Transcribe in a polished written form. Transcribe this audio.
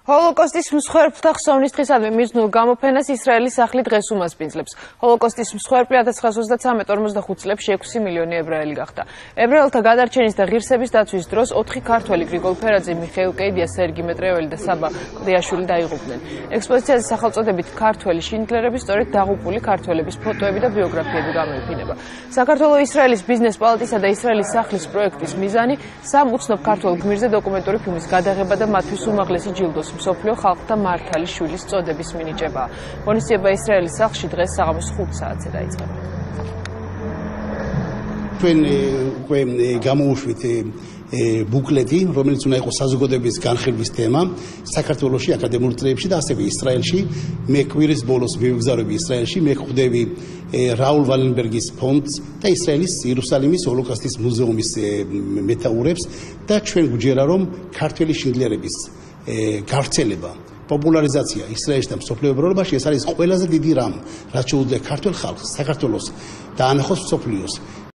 ჰოლოკოსტის მსხვერპლთა ხსოვნის დღისადმი მიზნულ გამოფენას ისრაელის სახლი დღეს უმასპინძლებს. ჰოლოკოსტის მსხვერპლი 1933-45 წლებში 6 მილიონი ებრაელი გახდა. ებრაელთა გადარჩენის და ღირსების დაცვის დროს 4 ქართველი გრიგოლ ფერაძე, მიხეილ კეიდია, სერგი მეტრეველი და საბა ყდიაშვილი დაიღუპნენ. ექსპოზიციაზე სახელწოდებით ქართველი შინდლერების სწორედ დაღუპული ქართველების ფოტოები და ბიოგრაფიები გამოიფინება. საქართველოს-ისრაელის ბიზნეს პალატისა და ისრაელის სახლის პროექტის მიზანი სამ უცნობ ქართველ გმირზე დოკუმენტური ფილმის გადაღება და მათთვის უმაღლესი ჯილდოს მსოფლიო ხალხთა მართალი შვილის წოდების მინიჭება. ღონისძიება ისრაელის სახლში დღეს საღამოს 5 საათზე დაიწყება. ჩვენ უკვე გამოუშვით ბუკლეტი, რომელიც უნდა იყოს საზოგადოების განხილვის თემა საქართველოში აკადემიურ წრეებში და ასევე ისრაელში. მე კვირის ბოლოს მივგზავრები ისრაელში, მე ხვდები რაულ ვალენბერგის ფონდს და ისრაელის იერუსალიმის ჰოლოკოსტის მუზეუმის მეთაურებს და ჩვენ გვჯერა რომ ქართველი შინდლერების გავრცელება, პოპულარიზაცია ისრაელში და მსოფლიო ევროპაში ეს არის ყველაზე დიდი რამ, რაც შეუძლია ქართულ ხალხს, საქართველოს და ანახოს მსოფლიოს.